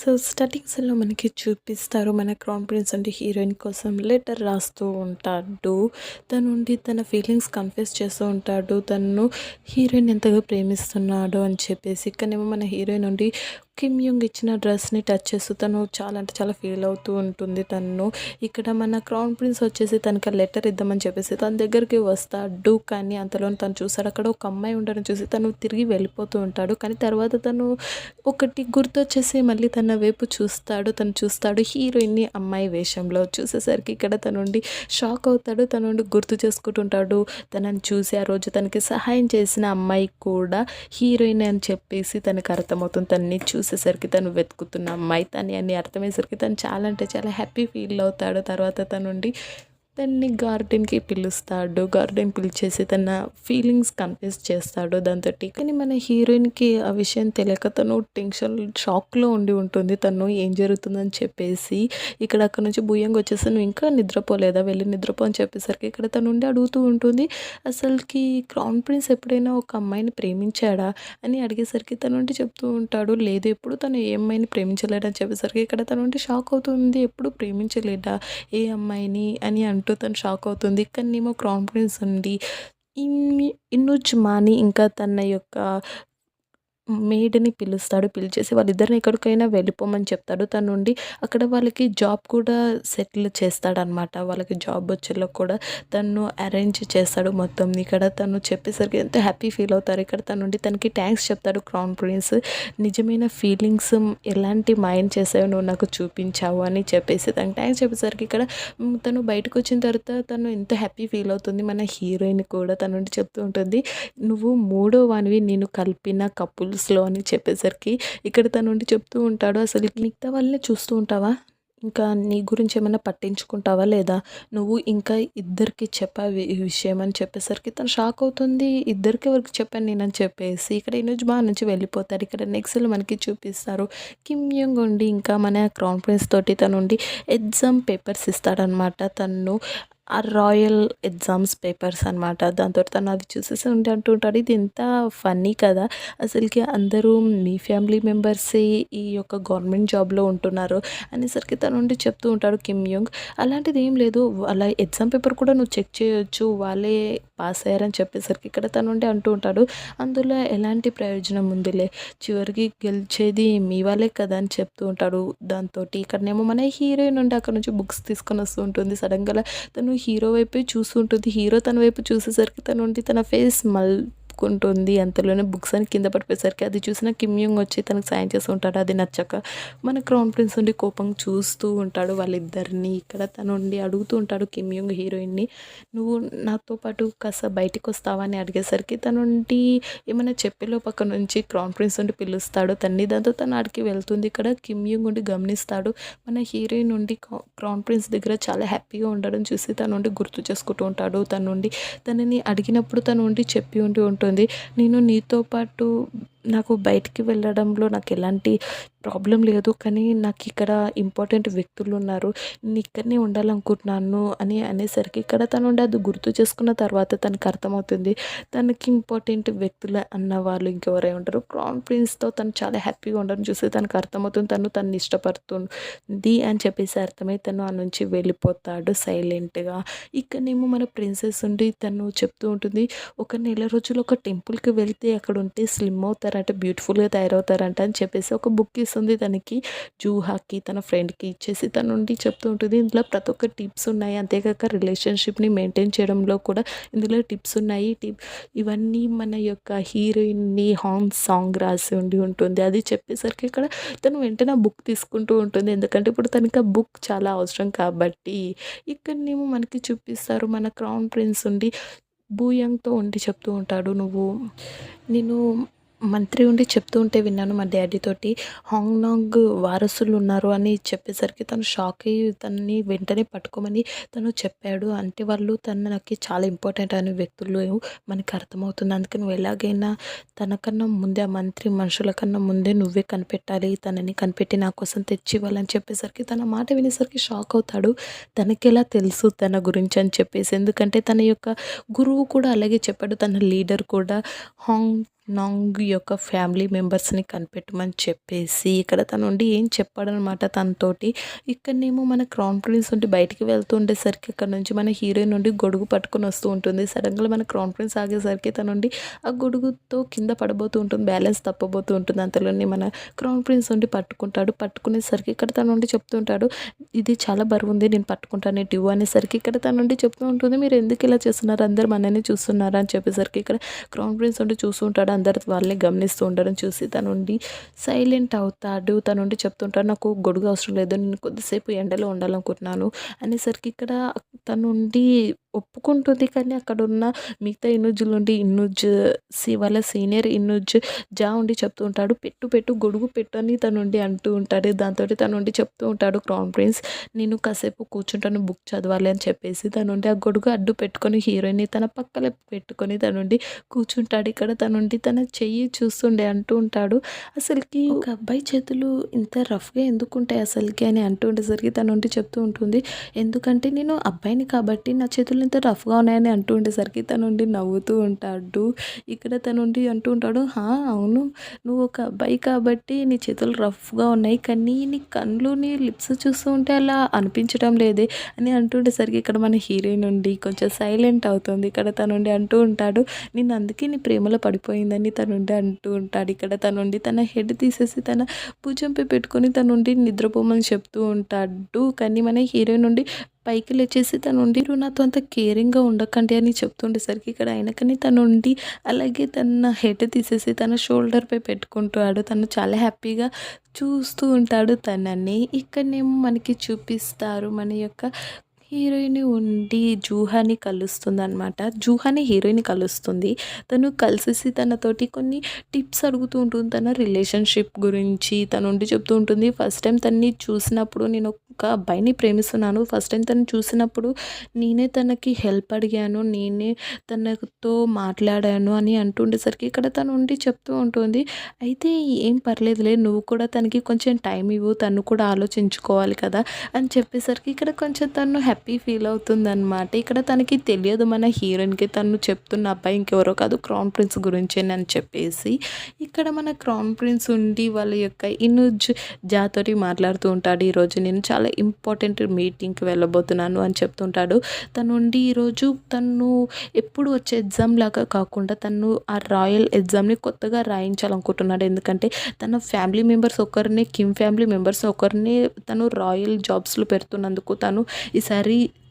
So starting సీన్‌లో మనకి చూపిస్తారు. మన క్రౌన్ ప్రిన్స్ అంటే హీరోయిన్ కోసం లెటర్ రాస్తూ ఉంటాడు. తనుండి తన ఫీలింగ్స్ కన్ఫెస్ చేస్తూ ఉంటాడు. తనను హీరోయిన్ ఎంతగా ప్రేమిస్తున్నాడు అని చెప్పేసి. ఇక్కడనేమో మన హీరోయిన్ ఉండి కిమ్ యూంగ్ ఇచ్చిన డ్రెస్‌ని టచ్ చేస్తూ తను చాలా అంటే చాలా ఫీల్ అవుతూ ఉంటుంది తను. ఇక్కడ మన క్రౌన్ ప్రిన్స్ వచ్చేసి తనకి ఆ లెటర్ ఇద్దామని చెప్పేసి తన దగ్గరికి వస్తాడు. కానీ అంతలోనే తను చూసాడు అక్కడ ఒక అమ్మాయి ఉండడం చూసి తను తిరిగి వెళ్ళిపోతూ ఉంటాడు. కానీ తర్వాత తను ఒకటి గుర్తొచ్చేసి మళ్ళీ తన వైపు చూస్తాడు. తను చూస్తాడు హీరోయిన్‌ని అమ్మాయి వేషంలో. చూసేసరికి ఇక్కడ తనుండి షాక్ అవుతాడు. తనుండి గుర్తు చేసుకుంటుంటాడు. తనని చూసి ఆ రోజు తనకి సహాయం చేసిన అమ్మాయి కూడా హీరోయినే అని చెప్పేసి తనకు అర్థమవుతుంది. తనని చూసేసరికి తను వెతుకుతున్న అమ్మాయి తనే అని అర్థమయ్యేసరికి తను చాలా అంటే చాలా హ్యాపీ ఫీల్ అవుతాడు. తర్వాత తనుండి తన్ని గార్డెన్‌కి పిలుస్తాడు. గార్డెన్ పిలిచేసి తన ఫీలింగ్స్ కన్ఫెస్ చేస్తాడు దాంతోటి. కానీ మన హీరోయిన్‌కి ఆ విషయం తెలియక తను టెన్షన్, షాక్‌లో ఉండి ఉంటుంది. తను ఏం జరుగుతుందని చెప్పేసి ఇక్కడ అక్కడి నుంచి భూయంగా వచ్చేసి "నువ్వు ఇంకా నిద్రపోలేదా? వెళ్లి నిద్రపో" అని చెప్పేసరికి ఇక్కడ తనుండి అడుగుతూ ఉంటుంది. అసలుకి క్రౌన్ ప్రిన్స్ ఎప్పుడైనా ఒక అమ్మాయిని ప్రేమించాడా? అని అడిగేసరికి తనుండి చెప్తూ ఉంటాడు. లేదు ఎప్పుడు తను ఏ అమ్మాయిని ప్రేమించలేడని చెప్పేసరికి ఇక్కడ తనుండి షాక్ అవుతుంది. ఎప్పుడు ప్రేమించలేదా? ఏ అమ్మాయిని అని అంటూ తను షాక్ అవుతుంది. ఇక్కడనేమో క్రౌన్ ప్రిన్స్ ఉండి ఇన్నుజ్ మాని ఇంకా తన యొక్క మెయిడ్‌ని పిలుస్తాడు. పిలిచేసి వాళ్ళిద్దరిని ఎక్కడికైనా వెళ్ళిపోమని చెప్తాడు. తనుండి అక్కడ వాళ్ళకి జాబ్ కూడా సెటిల్ చేస్తాడనమాట. వాళ్ళకి జాబ్ వచ్చేలా కూడా తను అరేంజ్ చేస్తాడు మొత్తం. ఇక్కడ తను చెప్పేసరికి ఎంతో హ్యాపీ ఫీల్ అవుతారు. ఇక్కడ తనుండి తనకి థ్యాంక్స్ చెప్తాడు క్రౌన్ ప్రిన్స్. నిజమైన ఫీలింగ్స్ ఎలాంటి మాయం చేసావో నువ్వు నాకు చూపించావు అని చెప్పేసి తనకి థ్యాంక్స్ చెప్పేసరికి ఇక్కడ తను బయటకొచ్చిన తర్వాత తను ఎంతో హ్యాపీ ఫీల్ అవుతుంది. మన హీరోయిన్ కూడా తనుండి చెప్తూ ఉంటుంది. నువ్వు మూడో వానివి నేను కలిపిన కపుల్స్‌లో అని చెప్పేసరికి ఇక్కడ తనుండి చెప్తూ ఉంటాడు. అసలు మిగతా వాళ్ళని చూస్తూ ఉంటావా? ఇంకా నీ గురించి ఏమైనా పట్టించుకుంటావా లేదా? నువ్వు ఇంకా ఇద్దరికి చెప్పావు ఈ విషయం అని చెప్పేసరికి తను షాక్ అవుతుంది. ఇద్దరికి ఎవరికి చెప్పాను నేనని చెప్పేసి. ఇక్కడ ఇనుజ్ బా నుంచి వెళ్ళిపోతారు. ఇక్కడ నెక్స్ట్‌లో మనకి చూపిస్తారు. కిమ్ యోంగ్ ఉండి ఇంకా మన క్రౌన్ ప్రిన్స్ తోటి తనుండి ఎగ్జామ్ పేపర్స్ ఇస్తాడనమాట. తను ఆ రాయల్ ఎగ్జామ్స్ పేపర్స్ అనమాట. దాంతోటి తను అవి చూసేసి ఉండి అంటూ ఉంటాడు. ఇది ఎంత ఫన్నీ కదా! అసలుకి అందరూ మీ ఫ్యామిలీ మెంబర్సే ఈ యొక్క గవర్నమెంట్ జాబ్‌లో ఉంటున్నారు అనేసరికి తనుండి చెప్తూ ఉంటాడు కిమ్ యోంగ్. అలాంటిది ఏం లేదు. వాళ్ళ ఎగ్జామ్ పేపర్ కూడా నువ్వు చెక్ చేయొచ్చు. వాళ్ళే పాస్ అయ్యారని చెప్పేసరికి ఇక్కడ తనుండి అంటూ ఉంటాడు. అందులో ఎలాంటి ప్రయోజనం ఉందిలే. చివరికి గెలిచేది మీ వాళ్ళే కదా! అని చెప్తూ ఉంటాడు. దాంతోటి ఇక్కడనేమో మన హీరోయిన్ ఉండి అక్కడి నుంచి బుక్స్ తీసుకొని వస్తూ ఉంటుంది. సడెన్‌గా తను హీరో వైపే చూస్తుంటుంది. హీరో తన వైపు చూసేసరికి తనుండి తన ఫేస్ మలుపుకుంటుంది. అంతలోనే బుక్స్ అని కింద పడిపోయేసరికి అది చూసిన కిమ్ యూంగ్ వచ్చి తనకు సాయం చేస్తూ ఉంటాడు. అది నచ్చక మన క్రౌన్ ప్రిన్స్ ఉండి కోపంగా చూస్తూ ఉంటాడు వాళ్ళిద్దరిని. ఇక్కడ తనుండి అడుగుతూ ఉంటాడు కిమ్ యూంగ్ హీరోయిన్‌ని, "నువ్వు నాతో పాటు కాస్త బయటికొస్తావా?" అని అడిగేసరికి తనుండి ఏమైనా చెప్పేలోపు అక్కడి నుంచి క్రౌన్ ప్రిన్స్ ఉండి పిలుస్తాడు తన్ని. దాంతో తను ఆడికి వెళ్తుంది. ఇక్కడ కిమ్ యూంగ్ ఉండి గమనిస్తాడు. మన హీరోయిన్ ఉండి క్రౌన్ ప్రిన్స్ దగ్గర చాలా హ్యాపీగా ఉండడం చూసి తనుండి గుర్తు చేసుకుంటూ ఉంటాడు. తనుండి తనని అడిగినప్పుడు తనుండి చెప్పి ఉంటుంది. నేను నీతో పాటు నాకు బయటికి వెళ్ళడంలో నాకు ఎలాంటి ప్రాబ్లం లేదు. కానీ నాకు ఇక్కడ ఇంపార్టెంట్ వ్యక్తులు ఉన్నారు. నేను ఇక్కడనే ఉండాలనుకుంటున్నాను అని అనేసరికి ఇక్కడ తనుండి అది గుర్తు చేసుకున్న తర్వాత తనకు అర్థమవుతుంది. తనకి ఇంపార్టెంట్ వ్యక్తులు అన్న వాళ్ళు ఇంకెవరై ఉంటారు. క్రౌన్ ప్రిన్స్‌తో తను చాలా హ్యాపీగా ఉండడం చూసి తనకు అర్థమవుతుంది. తనని ఇష్టపడుతుంది అని చెప్పేసి అర్థమై తను ఆ నుంచి వెళ్ళిపోతాడు సైలెంట్‌గా. ఇక్కడనేమో మన ప్రిన్సెస్ ఉండి తను చెప్తూ ఉంటుంది. ఒక నెల రోజులు ఒక టెంపుల్‌కి వెళ్తే అక్కడ ఉంటే స్లిమ్ అవుతారంట, బ్యూటిఫుల్‌గా తయారవుతారంట అని చెప్పేసి ఒక బుక్ ఇస్తుంది తనకి. జూహాకి తన ఫ్రెండ్‌కి ఇచ్చేసి తనుండి చెప్తూ ఉంటుంది. ఇందులో ప్రతి ఒక్క టిప్స్ ఉన్నాయి. అంతేకాక రిలేషన్‌షిప్‌ని మెయింటైన్ చేయడంలో కూడా ఇందులో టిప్స్ ఉన్నాయి. ఇవన్నీ మన యొక్క హీరోయిన్‌ని సాంగ్ రాసి ఉంటుంది. అది చెప్పేసరికి ఇక్కడ తను వెంటనే ఆ బుక్ తీసుకుంటూ ఉంటుంది. ఎందుకంటే ఇప్పుడు తనకి ఆ బుక్ చాలా అవసరం కాబట్టి. ఇక్కడనేమో మనకి చూపిస్తారు మన క్రౌన్ ప్రిన్స్ ఉండి బూయంగ్‌తో ఉండి చెప్తూ ఉంటాడు. నేను మంత్రి ఉండి చెప్తూ ఉంటే విన్నాను మా డ్యాడీ తోటి. హాంగ్‌నాంగ్ వారసులు ఉన్నారు అని చెప్పేసరికి తను షాక్ అయ్యి తనని వెంటనే పట్టుకోమని తను చెప్పాడు. అంటే వాళ్ళు తనకి చాలా ఇంపార్టెంట్ అనే వ్యక్తులు మనకి అర్థమవుతుంది. అందుకే నువ్వు ఎలాగైనా తనకన్నా ముందే ఆ మంత్రి మనుషుల కన్నా ముందే నువ్వే కనిపెట్టాలి. తనని కనిపెట్టి నా కోసం తెచ్చివ్వాలని చెప్పేసరికి తన మాట వినేసరికి షాక్ అవుతాడు. తనకెలా తెలుసు తన గురించి అని చెప్పేసి. ఎందుకంటే తన యొక్క గురువు కూడా అలాగే చెప్పాడు. తన లీడర్ కూడా హాంగ్ నాంగ్ యొక్క ఫ్యామిలీ మెంబర్స్ని కనిపెట్టమని చెప్పేసి ఇక్కడ తను ఉండి ఏం చెప్పాడనమాట తనతోటి. ఇక్కడనేమో మన క్రౌన్ ప్రిన్స్ ఉండి బయటికి వెళ్తూ ఉండేసరికి ఇక్కడ నుంచి మన హీరోయిన్ నుండి గొడుగు పట్టుకొని వస్తూ ఉంటుంది. సడన్గా మన క్రౌన్ ప్రిన్స్ ఆగేసరికి తన నుండి ఆ గొడుగుతో కింద పడబోతూ ఉంటుంది, బ్యాలెన్స్ తప్పబోతూ ఉంటుంది. అంతలోనే మన క్రౌన్ ప్రిన్స్ ఉండి పట్టుకుంటాడు. పట్టుకునేసరికి ఇక్కడ తన నుండి చెప్తూ ఉంటాడు, ఇది చాలా బరువు ఉంది, నేను పట్టుకుంటాను ఇటు అనేసరికి ఇక్కడ తన నుండి చెప్తూ ఉంటుంది, మీరు ఎందుకు ఇలా చేస్తున్నారు, అందరు మనని చూస్తున్నారు అని చెప్పేసరికి ఇక్కడ క్రౌన్ ప్రిన్స్ ఉండి చూస్తూ ఉంటాడు. అందరు వాళ్ళని గమనిస్తూ ఉండడం చూసి తను ఉండి సైలెంట్ అవుతాడు. తను ఉండి చెప్తుంటాడు, నాకు గొడుగు అవసరం లేదు, నేను కొద్దిసేపు ఎండలో ఉండాలనుకుంటున్నాను అనేసరికి ఇక్కడ తను ఉండి ఒప్పుకుంటుంది. కానీ అక్కడ ఉన్న మిగతా ఇనుజ్జుల నుండి ఇనుజ్ వాళ్ళ సీనియర్ ఇనుజ్ జా ఉండి చెప్తూ ఉంటాడు, పెట్టు పెట్టు గొడుగు పెట్టు అని తను ఉండి అంటూ ఉంటాడు. దాంతో తను ఉండి చెప్తూ ఉంటాడు క్రౌన్ ప్రిన్స్, నేను కాసేపు కూర్చుంటాను, బుక్ చదవాలి అని చెప్పేసి తను ఉండి ఆ గొడుగు అడ్డు పెట్టుకొని హీరోయిన్ని తన పక్కన పెట్టుకొని తను ఉండి కూర్చుంటాడు. ఇక్కడ తను ఉండి తన చెయ్యి చూస్తుండే అంటూ ఉంటాడు, అసలుకి ఒక అబ్బాయి చేతులు ఇంత రఫ్గా ఎందుకు ఉంటాయి అసలుకి అని అంటూ ఉండేసరికి తను ఉండి చెప్తూ ఉంటుంది, ఎందుకంటే నేను అబ్బాయిని కాబట్టి నా చేతులు ఇంత రఫ్గా ఉన్నాయని అంటూ ఉండేసరికి తను ఉండి నవ్వుతూ ఉంటాడు. ఇక్కడ తను ఉండి అంటూ ఉంటాడు, అవును, నువ్వు ఒక అబ్బాయి కాబట్టి నీ చేతులు రఫ్గా ఉన్నాయి, కానీ నీ కళ్ళు నీ లిప్స్ చూస్తూ ఉంటే అలా అనిపించడం లేదే అని అంటుండేసరికి ఇక్కడ మన హీరోయిన్ ఉండి కొంచెం సైలెంట్ అవుతుంది. ఇక్కడ తనుండి అంటూ ఉంటాడు, నేను అందుకే నీ ప్రేమలో పడిపోయిందని తనుండి అంటూ ఉంటాడు. ఇక్కడ తనుండి తన హెడ్ తీసేసి తన భుజంపై పెట్టుకొని తనుండి నిద్రపోమని చెప్తూ ఉంటాడు. కానీ మన హీరోయిన్ నుండి పైకి లేచేసి తనుండి నాతో అంత కేరింగ్గా ఉండకండి అని చెప్తుండేసరికి ఇక్కడ ఆయనకని తనుండి అలాగే తన హెడ్ తీసేసి తన షోల్డర్పై పెట్టుకుంటాడు. తను చాలా హ్యాపీగా చూస్తూ ఉంటాడు తనని. ఇక్కడనేమో మనకి చూపిస్తారు మన యొక్క హీరోయిన్ ఉండి జూహాని కలుస్తుందనమాట. జూహాని హీరోయిన్ కలుస్తుంది. తను కలిసేసి తనతోటి కొన్ని టిప్స్ అడుగుతూ ఉంటుంది తన రిలేషన్షిప్ గురించి. తను ఉండి చెప్తూ ఉంటుంది, ఫస్ట్ టైం తనని చూసినప్పుడు నేను ఒక అబ్బాయిని ప్రేమిస్తున్నాను, ఫస్ట్ టైం తను చూసినప్పుడు నేనే తనకి హెల్ప్ అడిగాను, నేనే తనతో మాట్లాడాను అని అంటుండేసరికి ఇక్కడ తను ఉండి చెప్తూ ఉంటుంది, అయితే ఏం పర్లేదులే, నువ్వు కూడా తనకి కొంచెం టైం ఇవ్వు, తను కూడా ఆలోచించుకోవాలి కదా అని చెప్పేసరికి ఇక్కడ కొంచెం తను హ్యాపీ ఫీల్ అవుతుందన్నమాట. ఇక్కడ తనకి తెలియదు మన హీరోయిన్కి తను చెప్తున్న అబ్బాయి ఇంకెవరో కాదు క్రౌన్ ప్రిన్స్ గురించేనని చెప్పేసి. ఇక్కడ మన క్రౌన్ ప్రిన్స్ ఉండి వాళ్ళ యొక్క ఇనుజ్ జాతోటి మాట్లాడుతూ ఉంటాడు, ఈరోజు నేను చాలా ఇంపార్టెంట్ మీటింగ్కి వెళ్ళబోతున్నాను అని చెప్తుంటాడు. తను ఉండి ఈరోజు తను ఎప్పుడు వచ్చే ఎగ్జామ్ లాగా కాకుండా తను ఆ రాయల్ ఎగ్జామ్ని కొత్తగా రాయించాలనుకుంటున్నాడు. ఎందుకంటే తన ఫ్యామిలీ మెంబర్స్ ఒకరిని కిమ్ ఫ్యామిలీ మెంబర్స్ ఒకరిని తను రాయల్ జాబ్స్లో పెడుతున్నందుకు తను ఈసారి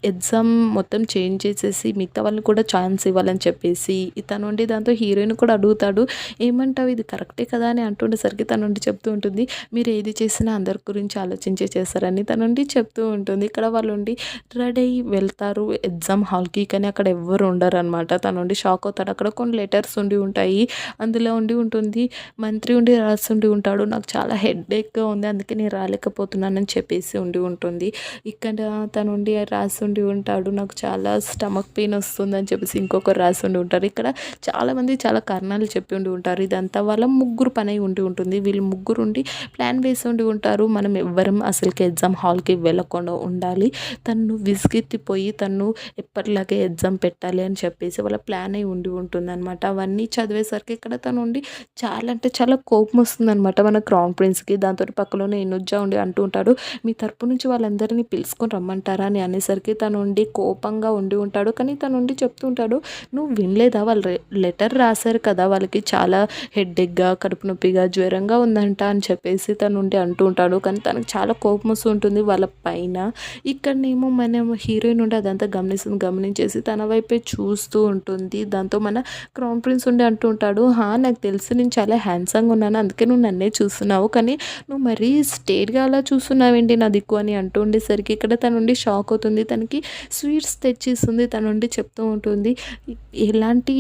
ఎగ్జామ్ మొత్తం చేంజ్ చేసేసి మిగతా వాళ్ళని కూడా ఛాన్స్ ఇవ్వాలని చెప్పేసి తను ఉండి దాంతో హీరోయిన్ కూడా అడుగుతాడు, ఏమంటావు ఇది కరెక్టే కదా అని అంటుండేసరికి తను ఉండి చెప్తూ ఉంటుంది, మీరు ఏది చేసినా అందరి గురించి ఆలోచించే చేస్తారని తను ఉండి చెప్తూ ఉంటుంది. ఇక్కడ వాళ్ళు ఉండి రెడీ అయ్యి వెళ్తారు ఎగ్జామ్ హాల్కి, కానీ అక్కడ ఎవ్వరు ఉండరు అనమాట. తను ఉండి షాక్ అవుతాడు. అక్కడ కొన్ని లెటర్స్ ఉండి ఉంటాయి, అందులో ఉండి ఉంటుంది, మంత్రి ఉండి రాసి ఉండి ఉంటాడు, నాకు చాలా హెడేక్గా ఉంది అందుకే నేను రాలేకపోతున్నానని చెప్పేసి ఉండి ఉంటుంది. ఇక్కడ తను ఉండి రాసి ఉండి ఉంటాడు, నాకు చాలా స్టమక్ పెయిన్ వస్తుందని చెప్పేసి ఇంకొకరు రాసి ఉండి ఉంటారు. ఇక్కడ చాలామంది చాలా కారణాలు చెప్పి ఉండి ఉంటారు. ఇదంతా వాళ్ళ ముగ్గురు పని ఉండి ఉంటుంది. వీళ్ళు ముగ్గురు ఉండి ప్లాన్ వేసి ఉండి ఉంటారు, మనం ఎవ్వరం అసలుకి ఎగ్జామ్ హాల్కి వెళ్ళకుండా ఉండాలి, తను విసిగెత్తిపోయి తను ఎప్పటిలాగే ఎగ్జామ్ పెట్టాలి అని చెప్పేసి వాళ్ళ ప్లాన్ అయి ఉండి ఉంటుంది అనమాట. అవన్నీ చదివేసరికి ఇక్కడ తను ఉండి చాలా అంటే చాలా కోపం వస్తుందన్నమాట మన క్రౌన్ ప్రిన్స్కి. దాంతో పక్కలోనే ఇనుజ్జా ఉండి అంటూ ఉంటాడు, మీ తరపు నుంచి వాళ్ళందరినీ పిలుచుకొని రమ్మంటారా అని అనేసరికి తను ఉండి కోపంగా ఉండి ఉంటాడు. కానీ తను ఉండి చెప్తూ ఉంటాడు, నువ్వు వినలేదా, వాళ్ళు లెటర్ రాశారు కదా, వాళ్ళకి చాలా హెడ్ఏక్గా కడుపు నొప్పిగా జ్వరంగా ఉందంట అని చెప్పేసి తను ఉండి అంటూ ఉంటాడు. కానీ తనకు చాలా కోపం వస్తూ ఉంటుంది వాళ్ళ పైన. ఇక్కడనేమో మన హీరోయిన్ ఉండి అదంతా గమనించేసి తన వైపే చూస్తూ ఉంటుంది. దాంతో మన క్రౌన్ ప్రిన్స్ ఉండి అంటూ ఉంటాడు, నాకు తెలిసి నేను చాలా హ్యాండ్సమ్గా ఉన్నాను అందుకే నువ్వు నన్నే చూస్తున్నావు, కానీ నువ్వు మరీ స్టేట్గా అలా చూస్తున్నావేంటి నా దిక్కు అని అంటూ ఉండేసరికి ఇక్కడ తను ఉండి షాక్ అవుతుంది. తనకి స్వీట్స్ తెచ్చిస్తుంది. తను ఉండి చెప్తూ ఉంటుంది, ఎలాంటి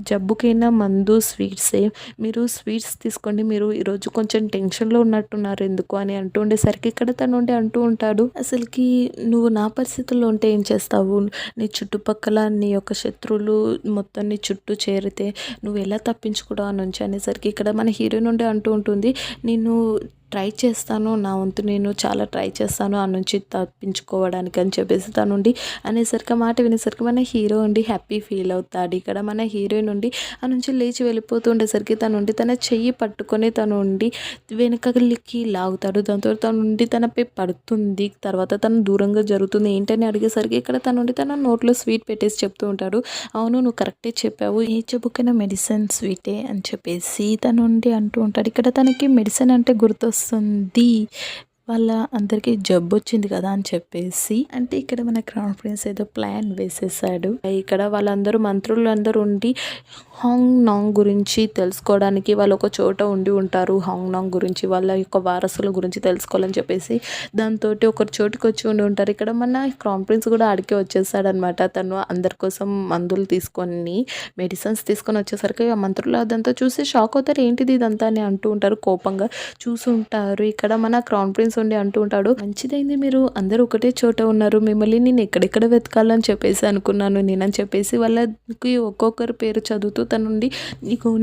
జబ్బుకైనా మందు స్వీట్సే, మీరు స్వీట్స్ తీసుకోండి, మీరు ఈరోజు కొంచెం టెన్షన్లో ఉన్నట్టున్నారు ఎందుకు అని అంటూ ఉండేసరికి ఇక్కడ తను ఉండి అంటూ ఉంటాడు, అసలుకి నువ్వు నా పరిస్థితుల్లో ఉంటే ఏం చేస్తావు, నీ చుట్టుపక్కల నీ యొక్క శత్రువులు మొత్తం నీ చుట్టూ చేరితే నువ్వు ఎలా తప్పించుకోవడం నుంచి అనేసరికి ఇక్కడ మన హీరోయిన్ ఉండి అంటూ ఉంటుంది, నేను ట్రై చేస్తాను, నా వంతు నేను చాలా ట్రై చేస్తాను ఆ నుంచి తప్పించుకోవడానికి అని చెప్పేసి తనుండి అనేసరికి మాట వినేసరికి మన హీరో ఉండి హ్యాపీ ఫీల్ అవుతాడు. ఇక్కడ మన హీరోయిన్ ఉండి ఆ నుంచి లేచి వెళ్ళిపోతూ ఉండేసరికి తనుండి తన చెయ్యి పట్టుకొని తను ఉండి వెనకలికి లాగుతాడు. దాంతో తనుండి తనపై పడుతుంది. తర్వాత తను దూరంగా జరుగుతుంది. ఏంటని అడిగేసరికి ఇక్కడ తనుండి తన నోట్లో స్వీట్ పెట్టేసి చెప్తూ ఉంటాడు. అవును, నువ్వు కరెక్టే చెప్పావు, ఏ జబ్బుకైనా మెడిసిన్ స్వీటే అని చెప్పేసి తనుండి అంటూ ఉంటాడు. ఇక్కడ తనకి మెడిసిన్ అంటే గుర్తొస్తుంది, వాళ్ళ అందరికీ జబ్బు వచ్చింది కదా అని చెప్పేసి. అంటే ఇక్కడ మన క్రౌన్ ప్రిన్స్ ఏదో ప్లాన్ వేసేసాడు. ఇక్కడ వాళ్ళందరూ మంత్రులందరూ ఉండి హాంగ్ నాంగ్ గురించి తెలుసుకోవడానికి వాళ్ళు ఒక చోట ఉండి ఉంటారు. హాంగ్ నాంగ్ గురించి, వాళ్ళ యొక్క వారసుల గురించి తెలుసుకోవాలని చెప్పేసి దాంతో ఒకరి చోటుకి వచ్చి ఉండి ఉంటారు. ఇక్కడ మన క్రౌన్ ప్రిన్స్ కూడా ఆడికే వచ్చేసాడనమాట. తను అందరి కోసం మందులు తీసుకొని మెడిసిన్స్ తీసుకొని వచ్చేసరికి ఆ మంత్రులు అదంతా చూసి షాక్ అవుతారు. ఏంటిది ఇదంతా అని అంటూ ఉంటారు, కోపంగా చూసుంటారు. ఇక్కడ మన క్రౌన్ ప్రిన్స్ ఉండి అంటూ ఉంటాడు, మంచిదైంది మీరు అందరూ ఒకటే చోట ఉన్నారు, మిమ్మల్ని నేను ఎక్కడెక్కడ వెతకాలని చెప్పేసి అనుకున్నాను నేనని చెప్పేసి వాళ్ళకి ఒక్కొక్కరు పేరు చదువుతూ తనుండి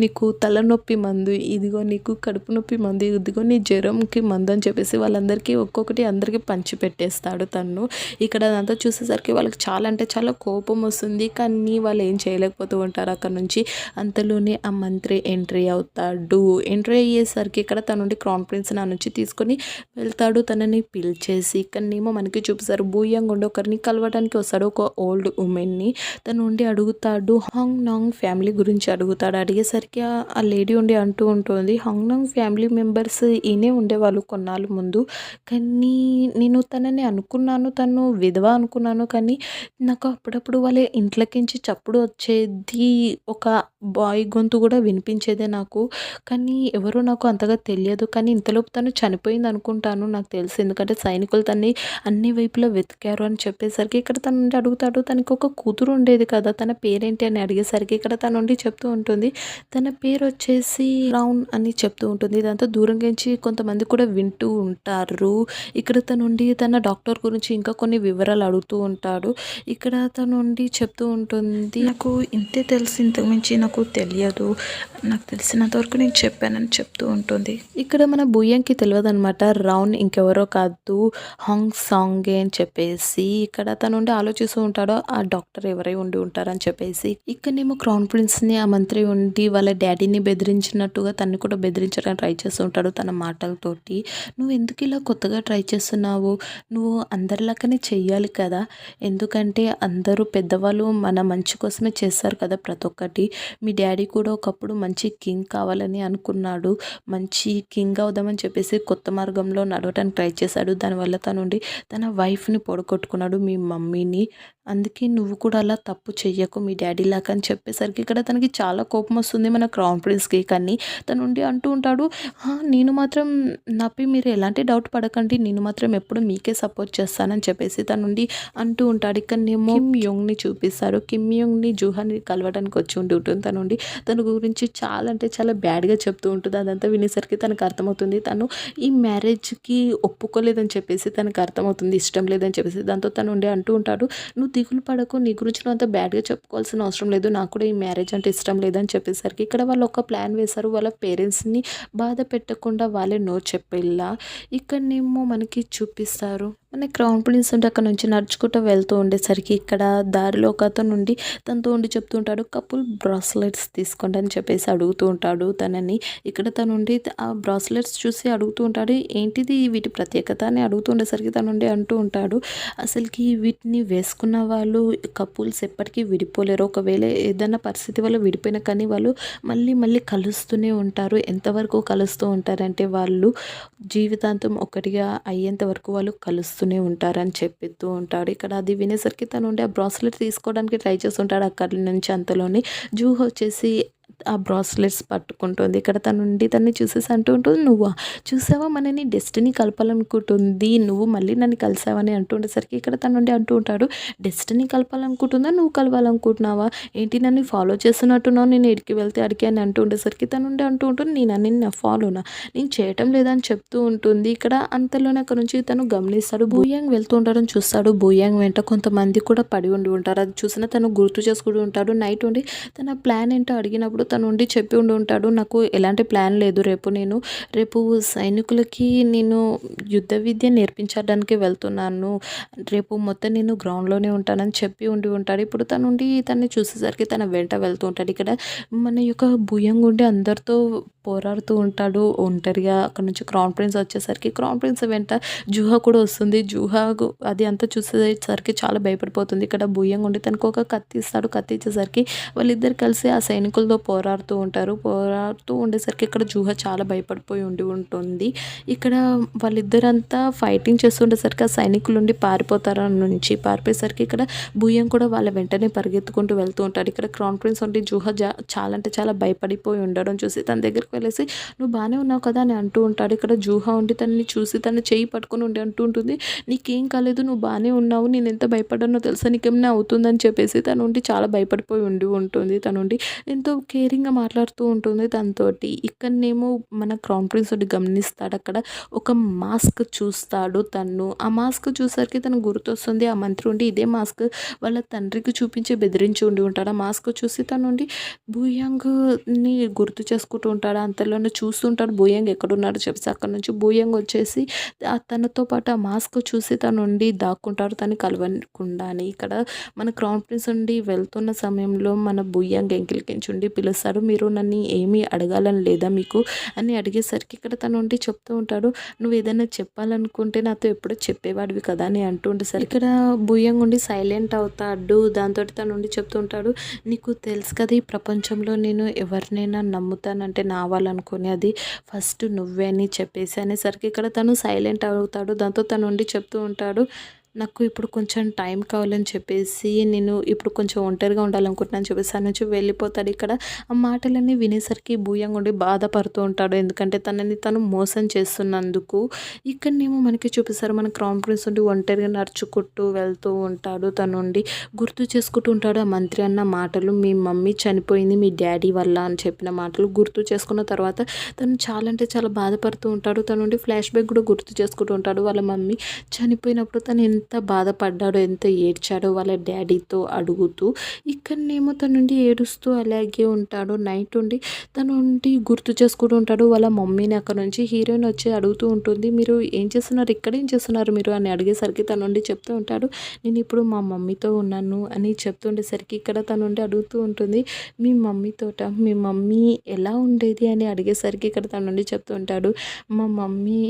నీకు తలనొప్పి మందు, ఇదిగో నీకు కడుపు నొప్పి మందు, ఇదిగో నీ జ్వరంకి మందు అని చెప్పేసి వాళ్ళందరికీ ఒక్కొక్కటి అందరికీ పంచి పెట్టేస్తాడు తను. ఇక్కడ అదంతా చూసేసరికి వాళ్ళకి చాలా అంటే చాలా కోపం వస్తుంది. కానీ వాళ్ళు ఏం చేయలేకపోతూ ఉంటారు అక్కడ నుంచి. అంతలోనే ఆ మంత్రి ఎంట్రీ అవుతాడు. ఎంట్రీ అయ్యేసరికి ఇక్కడ తనుండి క్రౌన్ ప్రిన్స్ నా నుంచి తీసుకొని వెళ్తాడు. తనని పిలిచేసి ఇక్కడనేమో మనకి చూపిస్తారు, బూయంగ్ ఉండి ఒకరిని కలవడానికి వస్తాడు, ఒక ఓల్డ్ ఉమెన్ని. తను ఉండి అడుగుతాడు, హాంగ్ నాంగ్ ఫ్యామిలీ గురించి అడుగుతాడు. అడిగేసరికి ఆ లేడీ ఉండి అంటూ ఉంటుంది, హాంగ్ నాంగ్ ఫ్యామిలీ మెంబర్స్ ఈయనే ఉండేవాళ్ళు కొన్నాళ్ళు ముందు, కానీ నేను తనని అనుకున్నాను, తను విధవ అనుకున్నాను, కానీ నాకు అప్పుడప్పుడు వాళ్ళ ఇంట్లోకించి చప్పుడు వచ్చేది, ఒక బాయ్ గొంతు కూడా వినిపించేదే నాకు, కానీ ఎవరో నాకు అంతగా తెలియదు, కానీ ఇంతలోపు తను చనిపోయింది అనుకుంటాను నాకు తెలిసి, ఎందుకంటే సైనికులు తన్ని అన్ని వైపులా వెతికారు అని చెప్పేసరికి ఇక్కడ తను నుండి అడుగుతాడు, తనకి ఒక కూతురు ఉండేది కదా, తన పేరేంటి అని అడిగేసరికి ఇక్కడ తను నుండి చెప్తూ ఉంటుంది, తన పేరు వచ్చేసి రౌన్ అని చెప్తూ ఉంటుంది. ఇదంతా దూరం నుంచి కొంతమంది కూడా వింటూ ఉంటారు. ఇక్కడ తనుండి తన డాక్టర్ గురించి ఇంకా కొన్ని వివరాలు అడుగుతూ ఉంటాడు. ఇక్కడ తనుండి చెప్తూ ఉంటుంది, నాకు ఇంతే తెలుసు, ఇంతకు మించి నాకు తెలియదు, నాకు తెలిసినంత వరకు నేను చెప్పానని చెప్తూ ఉంటుంది. ఇక్కడ మన బూయంకి తెలియదు అనమాట, రౌన్ ఇంకెవరో కాదు హాంగ్ సాంగే అని చెప్పేసి. ఇక్కడ తనుండి ఆలోచిస్తూ ఉంటాడో ఆ డాక్టర్ ఎవరై ఉండి ఉంటారని చెప్పేసి. ఇక్కడనేమో క్రౌన్ ప్రిన్స్ని ఆ మంత్రి ఉండి వాళ్ళ డాడీని బెదిరించినట్టుగా తన్ని కూడా బెదిరించడానికి ట్రై చేస్తూ ఉంటాడు తన మాటలతోటి. నువ్వు ఎందుకు ఇలా కొత్తగా ట్రై చేస్తున్నావు, నువ్వు అందరిలాగానే చెయ్యాలి కదా, ఎందుకంటే అందరూ పెద్దవాళ్ళు మన మంచి కోసమే చేస్తారు కదా ప్రతి ఒక్కటి. మీ డాడీ కూడా ఒకప్పుడు మంచి కింగ్ కావాలని అనుకున్నాడు, మంచి కింగ్ అవుదామని చెప్పేసి కొత్త మార్గంలో నడవటానికి ట్రై చేశాడు, దానివల్ల తనుండి తన వైఫ్ని పొడగొట్టుకున్నాడు, మీ మమ్మీని, అందుకే నువ్వు కూడా అలా తప్పు చెయ్యకు మీ డాడీ లాగా అని చెప్పేసరికి ఇక్కడ తనకి చాలా కోపం వస్తుంది మన క్రౌన్ ప్రిన్స్కి. కానీ తనుండి అంటూ ఉంటాడు, నేను మాత్రం నాపై మీరు ఎలాంటి డౌట్ పడకండి, నేను మాత్రం ఎప్పుడు మీకే సపోర్ట్ చేస్తానని చెప్పేసి తనుండి అంటూ ఉంటాడు. ఇక్కడ నేమో కిమ్ యోంగ్ని చూపిస్తారు. కిమ్ యోంగ్ని జూహాన్ని కలవడానికి వచ్చి ఉండి ఉంటుంది. తనుండి తన గురించి చాలా అంటే చాలా బ్యాడ్గా చెప్తూ ఉంటుంది. అదంతా వినేసరికి తనకు అర్థమవుతుంది, తను ఈ మ్యారేజ్కి ఒప్పుకోలేదని చెప్పేసి తనకు అర్థమవుతుంది, ఇష్టం లేదని చెప్పేసి. దాంతో తను ఉండి అంటూ ఉంటాడు, నువ్వు దిగులు పడకు, నీ గురించి నువ్వు అంత బ్యాడ్గా చెప్పుకోవాల్సిన అవసరం లేదు, నాకు కూడా ఈ మ్యారేజ్ అంటే ఇష్టం లేదని చెప్పేసరికి ఇక్కడ వాళ్ళు ఒక ప్లాన్ వేశారు, వాళ్ళ పేరెంట్స్ని బాధ పెట్టకుండా వాళ్ళే నో చెప్పేలా. ఇక్కడనేమో మనకి చూపిస్తారు, మన క్రౌన్ ప్రిన్స్ ఉంటే అక్కడ నుంచి నడుచుకుంటూ వెళ్తూ ఉండేసరికి ఇక్కడ దారిలో ఒక అతను నుండి తనతో ఉండి చెప్తూ ఉంటాడు, కపుల్ బ్రాస్లెట్స్ తీసుకోండి అని చెప్పేసి అడుగుతూ ఉంటాడు తనని. ఇక్కడ తను ఉండి ఆ బ్రాస్లెట్స్ చూసి అడుగుతూ ఉంటాడు, ఏంటిది వీటి ప్రత్యేకత అని అడుగుతూ ఉండేసరికి తను ఉండి అంటూ ఉంటాడు, అసలుకి వీటిని వేసుకున్న వాళ్ళు కపుల్స్ ఎప్పటికీ విడిపోలేరు, ఒకవేళ ఏదైనా పరిస్థితి వల్ల విడిపోయినా కానీ వాళ్ళు మళ్ళీ మళ్ళీ కలుస్తూనే ఉంటారు. ఎంతవరకు కలుస్తూ ఉంటారంటే వాళ్ళు జీవితాంతం ఒకటిగా అయ్యేంత వరకు వాళ్ళు కలుస్తూనే ఉంటారని చెప్తూ ఉంటాడు. ఇక్కడ అది వినేసరికి తను ఉండి ఆ బ్రాస్లెట్ తీసుకోవడానికి ట్రై చేస్తుంటాడు. అక్కడి నుంచి అంతలోని జూహ్ వచ్చేసి ఆ బ్రాస్లెట్స్ పట్టుకుంటుంది. ఇక్కడ తనుండి తన్ని చూసేసి అంటూ ఉంటుంది, నువ్వా చూసావా మనని డెస్టినీ కలపాలనుకుంటుంది, నువ్వు మళ్ళీ నన్ను కలిసావని అంటూ ఉండేసరికి ఇక్కడ తనుండి అంటూ ఉంటాడు, డెస్టినీ కలపాలనుకుంటుందా, నువ్వు కలవాలనుకుంటున్నావా, ఏంటి నన్ను ఫాలో చేస్తున్నట్టున్నావు, నేను ఎడికి వెళ్తే అడిగి అని అంటూ ఉండేసరికి తనుండి అంటూ ఉంటుంది, నేను నా ఫాలోనా, నేను చేయటం లేదని చెప్తూ ఉంటుంది. ఇక్కడ అంతలోనే అక్కడ నుంచి తను గమనిస్తాడు, బూయాంగ్ వెళ్తూ ఉంటాడని చూస్తాడు. బూయాంగ్ వెంట కొంతమంది కూడా పడి ఉండి ఉంటారు. అది చూసిన తను గుర్తు చేసుకుంటూ ఉంటాడు. నైట్ ఉండి తన ప్లాన్ ఏంటో అడిగినప్పుడు తనుండి చెప్పి ఉండి ఉంటాడు, నాకు ఎలాంటి ప్లాన్ లేదు, రేపు సైనికులకి నేను యుద్ధ విద్య నేర్పించడానికి వెళ్తున్నాను, రేపు మొత్తం నేను గ్రౌండ్లోనే ఉంటానని చెప్పి ఉండి ఉంటాడు. ఇప్పుడు తనుండి తన్ని చూసేసరికి తన వెంట వెళ్తూ ఉంటాడు. ఇక్కడ మన యొక్క భుజంగుండి అందరితో పోరాడుతూ ఉంటాడు ఒంటరిగా. అక్కడ నుంచి క్రౌన్ ప్రిన్స్ వచ్చేసరికి క్రౌన్ ప్రిన్స్ వెంట జూహా కూడా వస్తుంది. అది అంతా చూసేసరికి చాలా భయపడిపోతుంది. ఇక్కడ భుజంగుండి తనకు ఒక కత్తి ఇస్తాడు. కత్తి ఇచ్చేసరికి వాళ్ళిద్దరు కలిసి ఆ సైనికులతో పోరాడుతూ ఉంటారు. పోరాడుతూ ఉండేసరికి ఇక్కడ జూహా చాలా భయపడిపోయి ఉంటుంది. ఇక్కడ వాళ్ళిద్దరంతా ఫైటింగ్ చేస్తుండేసరికి ఆ సైనికులు నుండి పారిపోయేసరికి ఇక్కడ భుజం కూడా వాళ్ళ వెంటనే పరిగెత్తుకుంటూ వెళ్తూ ఉంటాడు. ఇక్కడ క్రౌన్ ప్రిన్స్ ఉండి జూహా చాలా అంటే చాలా భయపడిపోయి ఉండడం చూసి తన దగ్గరికి వెళ్ళేసి నువ్వు బాగానే ఉన్నావు కదా అని అంటూ ఉంటాడు. ఇక్కడ జూహా ఉండి తనని చూసి తన చెయ్యి పట్టుకొని ఉండి అంటూ ఉంటుంది, నీకేం కాలేదు, నువ్వు బాగానే ఉన్నావు, నేను ఎంత భయపడ్డానో తెలుసా, నీకేమైనా అవుతుందని చెప్పేసి తను ఉండి చాలా భయపడిపోయి ఉంటుంది. తనుండి ఎంతో కేరింగ్గా మాట్లాడుతూ ఉంటుంది తనతోటి. ఇక్కడనేమో మన క్రౌన్ ప్రిన్స్ ఒకటి గమనిస్తాడు. అక్కడ ఒక మాస్క్ చూస్తాడు తను. ఆ మాస్క్ చూసరికి తనకు గుర్తొస్తుంది, ఆ మంత్రి ఉండి ఇదే మాస్క్ వాళ్ళ తండ్రికి చూపించి బెదిరించి ఉండి ఉంటాడు. ఆ మాస్క్ చూసి తనుండి భూయాంగ్ని గుర్తు చేసుకుంటూ ఉంటాడు. అంతలోనే చూస్తుంటాడు భూయాంగ్ ఎక్కడున్నాడో చెప్పేసి. అక్కడ నుంచి భూయాంగ్ వచ్చేసి తనతో పాటు ఆ మాస్క్ చూసి తనుండి దాక్కుంటాడు తను కలవకుండా అని. ఇక్కడ మన క్రౌన్ ప్రిన్స్ ఉండి వెళ్తున్న సమయంలో మన భూయాంగ్ ఎంకిలికించి ఉండి పిలుస్తాడు, మీరు నన్ను ఏమీ అడగాలని లేదా మీకు అని అడిగేసరికి ఇక్కడ తను ఉండి చెప్తూ ఉంటాడు, నువ్వు ఏదైనా చెప్పాలనుకుంటే నాతో ఎప్పుడో చెప్పేవాడివి కదా అని అంటూ ఉండేసరికి ఇక్కడ భూయాంగ్ ఉండి సైలెంట్ అవుతాడు. దాంతో తను ఉండి చెప్తూ ఉంటాడు, నీకు తెలుసు కదా ఈ ప్రపంచంలో నేను ఎవరినైనా నమ్ముతానంటే నా వాళ్ళనుకుని అది ఫస్ట్ నువ్వే అని చెప్పేసి అనేసరికి ఇక్కడ తను సైలెంట్ అవుతాడు. దాంతో తను ఉండి చెప్తూ ఉంటాడు, నాకు ఇప్పుడు కొంచెం టైం కావాలని చెప్పేసి నేను ఇప్పుడు కొంచెం ఒంటరిగా ఉండాలనుకుంటున్నాను చెప్పేసి ఆ నుంచి వెళ్ళిపోతాడు. ఇక్కడ ఆ మాటలన్నీ వినేసరికి భూయంగా ఉండి బాధపడుతూ ఉంటాడు, ఎందుకంటే తనని తను మోసం చేస్తున్నందుకు. ఇక్కడనేమో మనకి చూపిస్తారు, మన క్రౌన్ ప్రిన్స్ ఉండి ఒంటరిగా నడుచుకుంటూ వెళ్తూ ఉంటాడు. తనుండి గుర్తు చేసుకుంటూ ఉంటాడు ఆ మంత్రి అన్న మాటలు, మీ మమ్మీ చనిపోయింది మీ డాడీ వల్ల అని చెప్పిన మాటలు గుర్తు చేసుకున్న తర్వాత తను చాలా అంటే చాలా బాధపడుతూ ఉంటాడు. తనుండి ఫ్లాష్ బ్యాక్ కూడా గుర్తు చేసుకుంటూ ఉంటాడు. వాళ్ళ మమ్మీ చనిపోయినప్పుడు తను ఎంత బాధపడ్డాడో, ఎంత ఏడ్చాడో వాళ్ళ డాడీతో అడుగుతూ. ఇక్కడనేమో తనుండి ఏడుస్తూ అలాగే ఉంటాడు. నైట్ ఉండి తనుండి గుర్తు చేసుకుంటూ ఉంటాడు వాళ్ళ మమ్మీని. అక్కడ నుంచి హీరోయిన్ వచ్చి అడుగుతూ ఉంటుంది, మీరు ఏం చేస్తున్నారు, ఇక్కడ ఏం చేస్తున్నారు మీరు అని అడిగేసరికి తనుండి చెప్తూ ఉంటాడు, నేను ఇప్పుడు మా మమ్మీతో ఉన్నాను అని చెప్తుండేసరికి ఇక్కడ తనుండి అడుగుతూ ఉంటుంది, మీ మమ్మీ ఎలా ఉండేది అని అడిగేసరికి ఇక్కడ తనుండి చెప్తూ ఉంటాడు, మా మమ్మీ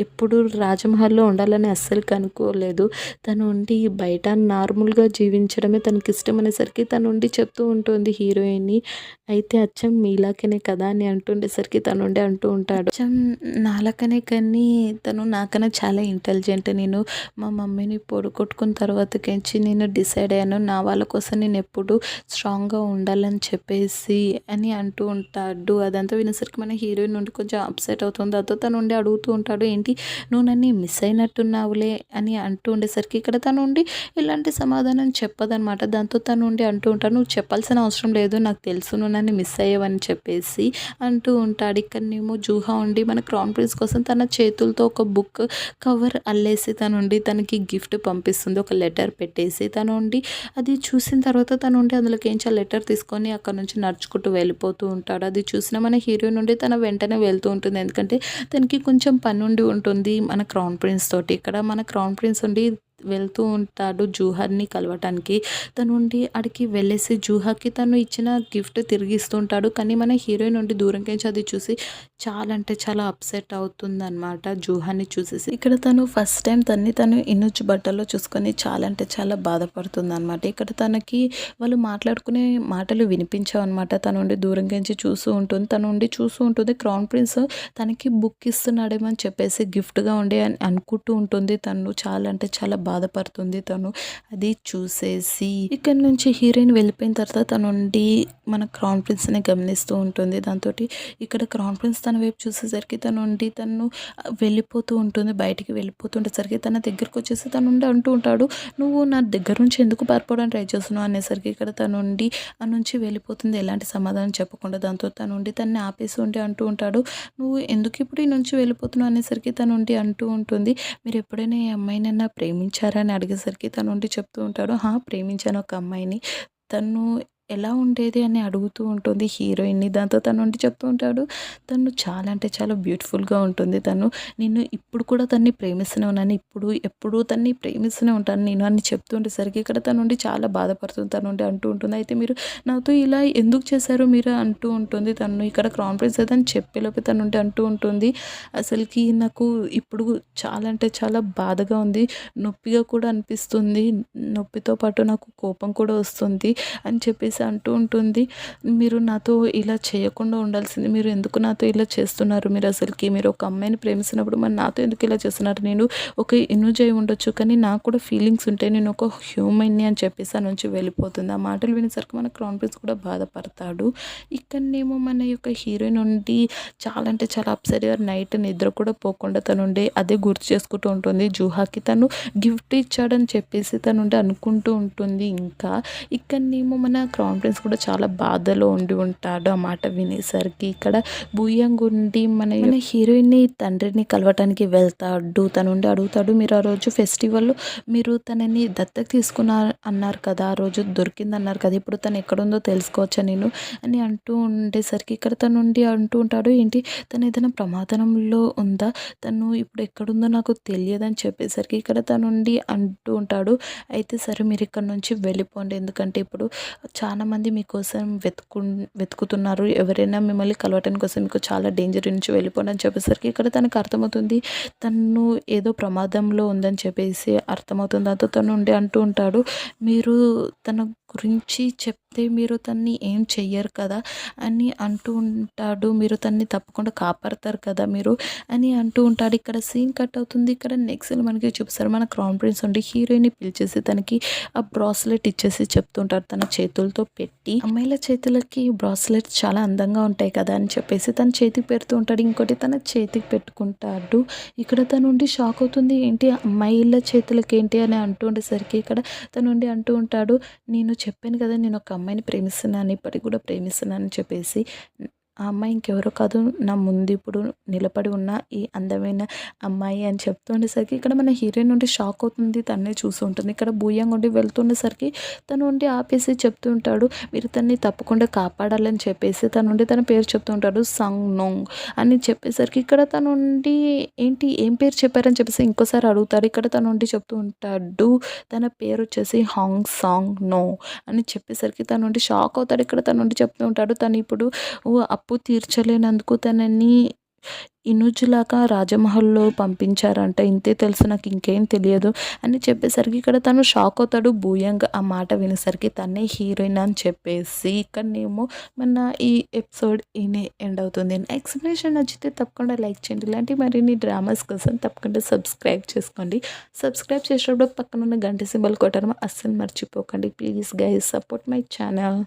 ఎప్పుడు రాజమహల్లో ఉండాలని అస్సలు అనుకోలేదు, తను ఉండి బయట నార్మల్గా జీవించడమే తనకి ఇష్టం అనేసరికి తను ఉండి చెప్తూ ఉంటుంది హీరోయిన్ని. అయితే అచ్చం మీలాకనే కదా అని అంటుండేసరికి తనుండి అంటూ ఉంటాడు, అచ్చం నాలాకనే కానీ తను నాకన్నా చాలా ఇంటెలిజెంట్, నేను మా మమ్మీని పొడగొట్టుకున్న తర్వాతకించి నేను డిసైడ్ అయ్యాను నా వాళ్ళ కోసం నేను ఎప్పుడు స్ట్రాంగ్గా ఉండాలని చెప్పేసి అని అంటూ ఉంటాడు. అదంతా వినేసరికి మన హీరోయిన్ నుండి కొంచెం అప్సెట్ అవుతుంది. దాంతో తను ఉండి అడుగుతూ ఉంటాడు, ఏంటి నువ్వు నన్ను మిస్ అయినట్టున్నావులే అని అంటూ ఉండేసరికి ఇక్కడ తను ఉండి ఇలాంటి సమాధానం చెప్పదనమాట. దాంతో తను ఉండి అంటూ ఉంటాడు, నువ్వు చెప్పాల్సిన అవసరం లేదు, నాకు తెలుసు నువ్వు నన్ను మిస్ అయ్యావని చెప్పేసి అంటూ ఉంటాడు. ఇక్కడనేమో జూహా ఉండి మన క్రౌన్ ప్రిన్స్ కోసం తన చేతులతో ఒక బుక్ కవర్ అల్లేసి తనుండి తనకి గిఫ్ట్ పంపిస్తుంది, ఒక లెటర్ పెట్టేసి. తను ఉండి అది చూసిన తర్వాత తను ఉండి అందులోకి ఏంచి ఆ లెటర్ తీసుకొని అక్కడ నుంచి నడుచుకుంటూ వెళ్ళిపోతూ ఉంటాడు. అది చూసిన మన హీరోయిన్ నుండి తన వెంటనే వెళ్తూ ఉంటుంది, ఎందుకంటే తనకి కొంచెం పని ఉండి ఉంటుంది మన క్రౌన్ ప్రిన్స్ తోటి. ఇక్కడ మన క్రౌన్ ప్రిన్స్ ఉండి వెళ్తూ ఉంటాడు జూహాని కలవటానికి. తను ఉండి అడికి వెళ్ళేసి జూహాకి తను ఇచ్చిన గిఫ్ట్ తిరిగిస్తూ ఉంటాడు. కానీ మన హీరోయిన్ నుండి దూరంకించి అది చూసి చాలా అంటే చాలా అప్సెట్ అవుతుందన్నమాట జూహాని చూసేసి. ఇక్కడ తను ఫస్ట్ టైం తను ఇనుచు బట్టల్లో చూసుకొని చాలా అంటే చాలా బాధపడుతుంది అనమాట. ఇక్కడ తనకి వాళ్ళు మాట్లాడుకునే మాటలు వినిపించావు అనమాట. తను ఉండి దూరంకించి చూస్తూ ఉంటుంది. తను ఉండి చూస్తూ ఉంటుంది క్రౌన్ ప్రిన్స్ తనకి బుక్ ఇస్తున్నాడేమో అని చెప్పేసి గిఫ్ట్గా ఉండే అని అనుకుంటూ ఉంటుంది. తను చాలా అంటే చాలా బాధపడుతుంది తను అది చూసేసి. ఇక్కడ నుంచి హీరోయిన్ వెళ్ళిపోయిన తర్వాత తను ఉండి మన క్రౌన్ ప్రిన్స్ని గమనిస్తూ ఉంటుంది. దాంతో ఇక్కడ క్రౌన్ ప్రిన్స్ తన వైపు చూసేసరికి తను వెళ్ళిపోతూ ఉంటుంది, బయటికి వెళ్ళిపోతుండేసరికి తన దగ్గరకు వచ్చేసి తను ఉండి అంటూ ఉంటాడు, నువ్వు నా దగ్గర నుంచి ఎందుకు పారిపోవడానికి ట్రై చేస్తున్నావు అనేసరికి ఇక్కడ తను ఉండి ఆ నుంచి వెళ్ళిపోతుంది ఎలాంటి సమాధానం చెప్పకుండా. దాంతో తను ఉండి తనని ఆపేసి ఉండి అంటూ ఉంటాడు, నువ్వు ఎందుకు ఇప్పుడు ఈ నుంచి వెళ్ళిపోతున్నావు అనేసరికి తను ఉండి అంటూ ఉంటుంది, మీరు ఎప్పుడైనా ఈ అమ్మాయినైనా ప్రేమించారా అని అడిగేసరికి తను ఉండి చెప్తూ ఉంటాడు, ప్రేమించాను ఒక అమ్మాయిని, తను ఎలా ఉండేది అని అడుగుతూ ఉంటుంది హీరోయిన్‌ని. దాంతో తను ఉండి చెప్తూ ఉంటాడు, తను చాలా అంటే చాలా బ్యూటిఫుల్‌గా ఉంటుంది. నిన్ను ఇప్పుడు కూడా తనని ప్రేమిస్తూనే ఉన్నాను. ఇప్పుడు ఎప్పుడూ తనని ప్రేమిస్తూనే ఉంటాను నేను అని చెప్తూ ఉండేసరికి ఇక్కడ తనుండి చాలా బాధపడుతుంది. తనుండి అంటూ ఉంటుంది, అయితే మీరు నాతో ఇలా ఎందుకు చేశారు మీరు అంటూ ఉంటుంది. తను ఇక్కడ క్రౌన్ ప్రిన్స్ అని చెప్పేలోపే తనుండి అంటూ ఉంటుంది, అసలుకి నాకు ఇప్పుడు చాలా అంటే చాలా బాధగా ఉంది. నొప్పిగా కూడా అనిపిస్తుంది. నొప్పితో పాటు నాకు కోపం కూడా వస్తుంది అని చెప్పేసి అంటూ ఉంటుంది. మీరు నాతో ఇలా చేయకుండా ఉండాల్సింది. మీరు ఎందుకు నాతో ఇలా చేస్తున్నారు? మీరు ఒక అమ్మాయిని ప్రేమిస్తున్నప్పుడు మరి నాతో ఎందుకు ఇలా చేస్తున్నారు? నేను ఒక ఇనుజ అయి ఉండొచ్చు, కానీ నాకు కూడా ఫీలింగ్స్ ఉంటాయి. నేను ఒక హ్యూమన్‌ని అని చెప్పేసి ఆ నుంచి వెళ్ళిపోతుంది. ఆ మాటలు వినేసరికి మన క్రౌన్ ప్రిన్స్ కూడా బాధపడతాడు. ఇక్కడనేమో మన యొక్క హీరోయిన్ ఉండి చాలా అంటే చాలా అప్సెట్‌గా నైట్ నిద్ర కూడా పోకుండా తనుండి అదే గుర్తు చేసుకుంటూ ఉంటుంది. జుహాకి తను గిఫ్ట్ ఇచ్చాడని చెప్పేసి తనుండి అనుకుంటూ ఉంటుంది. ఇంకా ఇక్కడనేమో మన క్రౌన్ ప్రిన్స్ కూడా చాలా బాధలో ఉండి ఉంటాడు ఆ మాట వినేసరికి. ఇక్కడ బూయంగ్ ఉండి మన హీరోయిన్‌ని తండ్రిని కలవటానికి వెళ్తాడు. తనుండి అడుగుతాడు, మీరు ఆ రోజు ఫెస్టివల్‌లో మీరు తనని దత్తత తీసుకున్నారు అన్నారు కదా! ఆ రోజు దొరికిందన్నారు కదా! ఇప్పుడు తను ఎక్కడుందో తెలుసుకోవచ్చా నేను అని అంటూ ఉండేసరికి ఇక్కడ తనుండి అంటూ ఉంటాడు, ఏంటి తను ఏదైనా ప్రమాదంలో ఉందా? తను ఇప్పుడు ఎక్కడుందో నాకు తెలియదని చెప్పేసరికి ఇక్కడ తనుండి అంటూ ఉంటాడు, అయితే సరే మీరు ఇక్కడ నుంచి వెళ్ళిపోండి. ఎందుకంటే ఇప్పుడు చాలామంది మీకోసం వెతుకుతున్నారు. ఎవరైనా మిమ్మల్ని కలవటం కోసం మీకు చాలా డేంజర్ నుంచి వెళ్ళిపోండి అని చెప్పేసరికి ఇక్కడ తనకు అర్థమవుతుంది. తను ఏదో ప్రమాదంలో ఉందని చెప్పేసి అర్థమవుతుంది. దాంతో తను ఉండి అంటూ ఉంటాడు, మీరు తన గురించి చెప్తే మీరు తనని ఏం చెయ్యరు కదా అని అంటూ ఉంటాడు. మీరు తనని తప్పకుండా కాపాడతారు కదా మీరు అని అంటూ ఉంటాడు. ఇక్కడ సీన్ కట్ అవుతుంది. ఇక్కడ నెక్స్ట్ మనకి చూపిస్తారు, మన క్రౌన్ ప్రిన్స్ ఉండి హీరోయిన్ని పిలిచేసి తనకి ఆ బ్రాస్లెట్ ఇచ్చేసి చెప్తుంటారు, తన చేతులతో పెట్టి. అమ్మాయిల చేతులకి బ్రాస్లెట్ చాలా అందంగా ఉంటాయి కదా అని చెప్పేసి తన చేతికి పెడుతూ ఉంటాడు. ఇంకోటి తన చేతికి పెట్టుకుంటాడు. ఇక్కడ తనుండి షాక్ అవుతుంది, ఏంటి అమ్మాయిల చేతులకి ఏంటి అని అంటూ ఉండేసరికి ఇక్కడ తనుండి అంటూ ఉంటాడు, నేను చెప్పాను కదా నేను ఒక అమ్మాయిని ప్రేమిస్తున్నాను, ఇప్పటికి కూడా ప్రేమిస్తున్నాను అని చెప్పేసి. ఆ అమ్మాయి ఇంకెవరో కాదు, నా ముందు ఇప్పుడు నిలబడి ఉన్న ఈ అందమైన అమ్మాయి అని చెప్తుండేసరికి ఇక్కడ మన హీరోయిన్ నుండి షాక్ అవుతుంది. తన్నే చూస్తూ ఉంటుంది. ఇక్కడ భూయంగా ఉండి వెళ్తుండేసరికి తను ఉండి ఆపేసి చెప్తూ ఉంటాడు, మీరు తనని తప్పకుండా కాపాడాలని చెప్పేసి తనుండి తన పేరు చెప్తూ ఉంటాడు, సంగ్ నోంగ్ అని చెప్పేసరికి ఇక్కడ తనుండి ఏంటి ఏం పేరు చెప్పారని చెప్పేసి ఇంకోసారి అడుగుతాడు. ఇక్కడ తనుండి చెప్తూ ఉంటాడు, తన పేరు వచ్చేసి హాంగ్ సాంగ్ నో అని చెప్పేసరికి తనుండి షాక్ అవుతాడు. ఇక్కడ తనుండి చెప్తూ ఉంటాడు, తను ఇప్పుడు అప్పు తీర్చలేనందుకు తనని ఇనుజులాగా రాజమహల్‌లో పంపించారంట. ఇంతే తెలుసు, నాకు ఇంకేం తెలియదు అని చెప్పేసరికి ఇక్కడ తను షాక్ అవుతాడు. భూయంగ్ ఆ మాట వినేసరికి తనే హీరోయిన్ అని చెప్పేసి ఇక్కడనేమో మన ఈ ఎపిసోడ్ ఎండ్ అవుతుంది. నా ఎక్స్‌ప్లనేషన్ నచ్చితే తప్పకుండా లైక్ చేయండి. ఇలాంటి మరిన్ని డ్రామాస్ కోసం తప్పకుండా సబ్స్క్రైబ్ చేసుకోండి. సబ్స్క్రైబ్ చేసేటప్పుడు పక్కనున్న గంట సింబల్ కొట్టడం అస్సలు మర్చిపోకండి. Please guys support my channel.